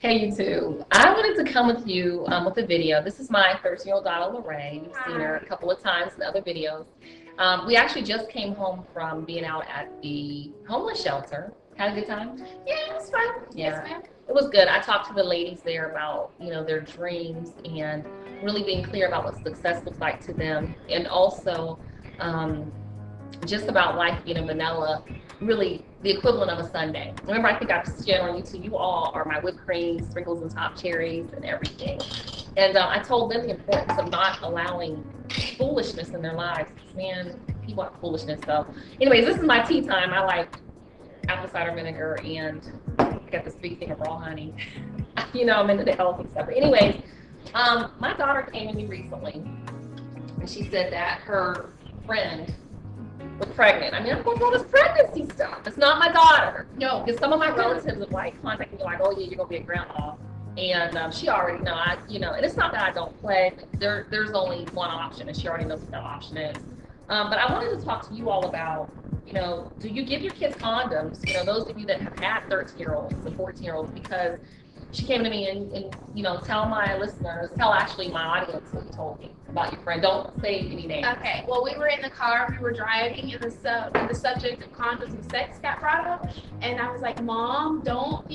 Hey, you two. I wanted to come with you with a video. This is my 13-year-old daughter, Lorraine. You've seen her a couple of times in other videos. We actually just came home from being out at the homeless shelter. Had a good time? Yeah, it was fun. Yeah. Yes, ma'am. It was good. I talked to the ladies there about, their dreams and really being clear about what success looks like to them. And also, um, just about life being in Manila, really the equivalent of a Sunday. Remember, I think I've shared on YouTube, you all are my whipped cream, sprinkles and top cherries and everything. And I told them the importance of not allowing foolishness in their lives. Man, people have foolishness. So, anyways, this is my tea time. I like apple cider vinegar and I got this big thing of raw honey. I'm into the healthy stuff. But anyways, my daughter came to me recently and she said that her friend was pregnant. I mean, I'm going through all this pregnancy stuff. It's not my daughter. No, because some of my relatives have contacted me oh yeah, you're gonna be a grandma, and she already know. And it's not that I don't play. There's only one option, and she already knows what that option is. But I wanted to talk to you all about, do you give your kids condoms? Those of you that have had 13-year-olds and 14-year-olds, because she came to me and tell my listeners, tell actually my audience what you told me about your friend. Don't say any names. Okay. Well, we were in the car, we were driving, and the subject of condoms and sex got brought up, and I was like, Mom, don't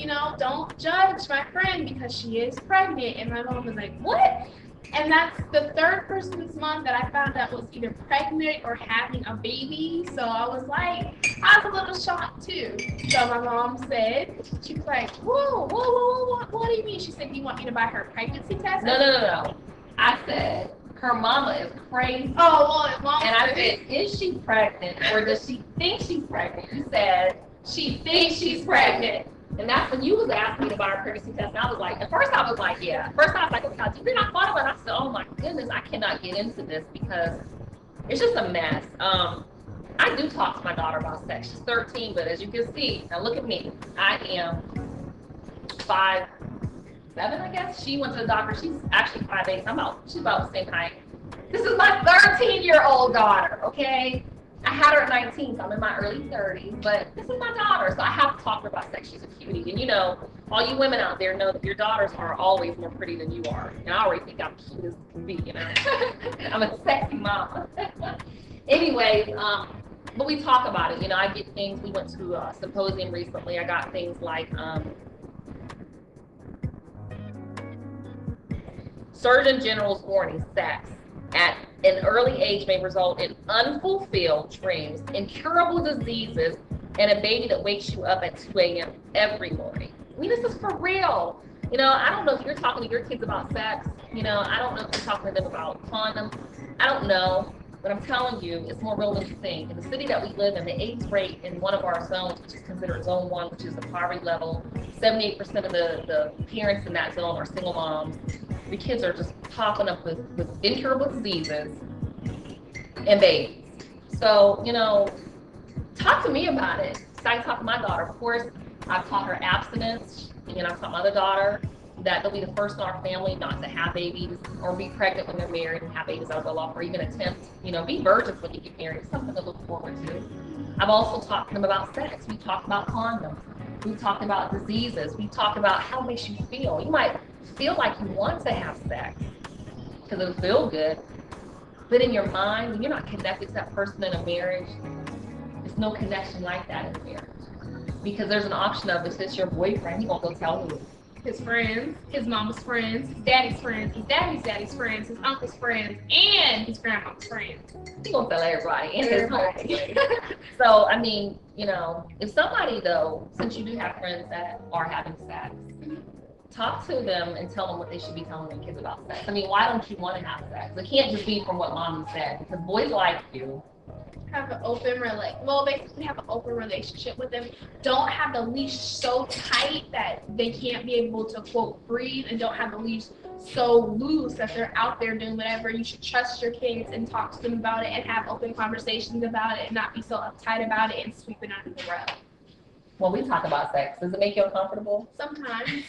judge my friend because she is pregnant. And my mom was like, what? And that's the third person this month that I found out was either pregnant or having a baby. So I was a little shocked too. So my mom said, she was like, whoa, what do you mean? She said, do you want me to buy her a pregnancy test? No. I said, her mama is crazy. Oh, well, mom. And I said, is she pregnant or does she think she's pregnant? You said, she thinks she's pregnant. And that's when you was asking me to buy a pregnancy test. And I was like, at first I was like, yeah. First I was like, okay, then I thought about it. I said, oh my goodness, I cannot get into this because it's just a mess. I do talk to my daughter about sex. She's 13, but as you can see, now look at me. I am 5'7", I guess. She went to the doctor. She's actually 5'8". She's about the same height. This is my 13-year-old daughter, okay? I had her at 19, so I'm in my early 30s, but this is my daughter, so I have to talk to her about sex. She's a cutie. And all you women out there know that your daughters are always more pretty than you are. And I already think I'm cute as can be, I'm a sexy mama. Anyways, but we talk about it. I get things. We went to a symposium recently. I got things like Surgeon General's warning: sex at an early age may result in unfulfilled dreams, incurable diseases, and a baby that wakes you up at 2 a.m. every morning. I mean, this is for real. I don't know if you're talking to your kids about sex. I don't know if you're talking to them about condoms. I don't know. But I'm telling you, it's more real than you think. In the city that we live in, the AIDS rate in one of our zones, which is considered zone 1, which is the poverty level, 78% of the parents in that zone are single moms. The kids are just popping up with incurable diseases and babies. So, talk to me about it. So I talk to my daughter. Of course, I've taught her abstinence. I've taught my other daughter that they'll be the first in our family not to have babies or be pregnant when they're married and have babies out of wedlock, or even attempt, be virgins when you get married. It's something to look forward to. I've also talked to them about sex. We talked about condoms. We talked about diseases. We talked about how it makes you feel. You might feel like you want to have sex because it'll feel good, but in your mind, when you're not connected to that person in a marriage, there's no connection like that in a marriage. Because there's an option of, if it's your boyfriend, he won't go tell who. His friends, his mama's friends, his daddy's daddy's friends, his uncle's friends, and his grandma's friends. He gonna tell everybody and his home. So, I mean, if somebody though, since you do have friends that are having sex, talk to them and tell them what they should be telling their kids about sex. I mean, why don't you want to have sex? It can't just be from what mommy said, because boys like you. Have an basically have an open relationship with them. Don't have the leash so tight that they can't be able to, quote, breathe, and don't have the leash so loose that they're out there doing whatever. You should trust your kids and talk to them about it and have open conversations about it and not be so uptight about it and sweep it under the rug. When we talk about sex, does it make you uncomfortable? Sometimes.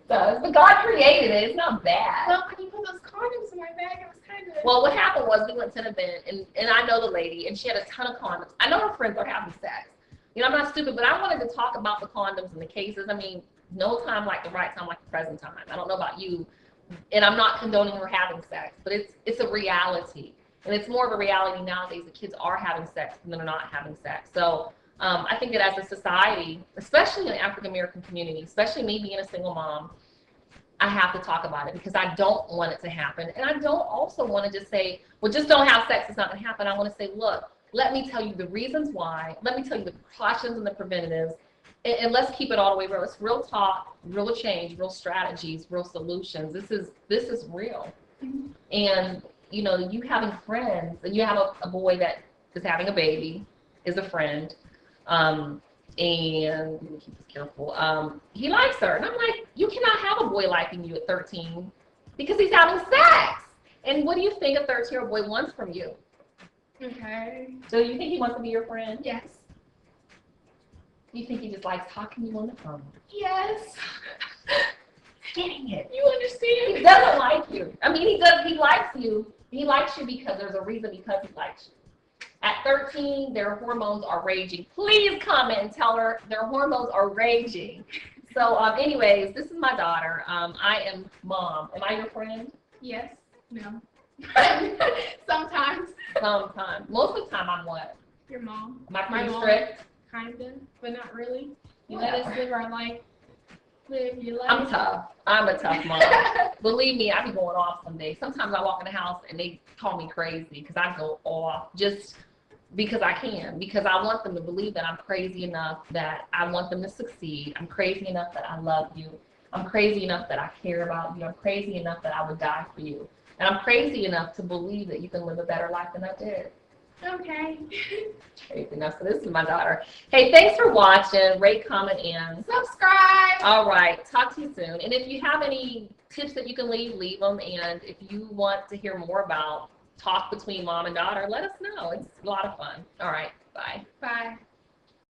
Does, but God created it. It's not bad. Well, when you put those condoms in my bag, it was kind of. Well, what happened was we went to an event, and I know the lady, and she had a ton of condoms. I know her friends are having sex. You know, I'm not stupid, but I wanted to talk about the condoms and the cases. I mean, no time like the right time, like the present time. I don't know about you, and I'm not condoning her having sex, but it's a reality. And it's more of a reality nowadays that kids are having sex than they're not having sex. So I think that as a society, especially in the African American community, especially me being a single mom, I have to talk about it because I don't want it to happen. And I don't also want to just say, well, just don't have sex, it's not going to happen. I want to say, look, let me tell you the reasons why. Let me tell you the precautions and the preventatives. And let's keep it all the way real. It's real talk, real change, real strategies, real solutions. This is real. And, you know, you having friends, and you have a boy that is having a baby, is a friend. And let me keep this careful. He likes her, and I'm like, you cannot have a boy liking you at 13 because he's having sex. And what do you think a 13-year-old boy wants from you? Okay. So you think he wants to be your friend? Yes. You think he just likes talking to you on the phone? Yes. Dang it. You understand? He doesn't like you. I mean, he does. He likes you. He likes you because there's a reason because he likes you. At 13, their hormones are raging. Please comment and tell her their hormones are raging. So, anyways, this is my daughter. I am mom. Am I your friend? Yes. No. Sometimes. Sometimes. Most of the time, I'm what? Your mom. Am I My pretty mom. strict? Kinda, but not really. You Yeah. let us live our life. Live your life. I'm tough. I'm a tough mom. Believe me, I be going off some days. Sometimes I walk in the house and they call me crazy because I go off just because I can. Because I want them to believe that I'm crazy enough that I want them to succeed. I'm crazy enough that I love you. I'm crazy enough that I care about you. I'm crazy enough that I would die for you. And I'm crazy enough to believe that you can live a better life than I did. Okay. Crazy enough. So this is my daughter. Hey, thanks for watching. Rate, comment, and Subscribe. all right. Talk to you soon. And if you have any tips that you can leave them. And if you want to hear more about talk between mom and daughter, let us know. It's a lot of fun. All right. Bye. Bye.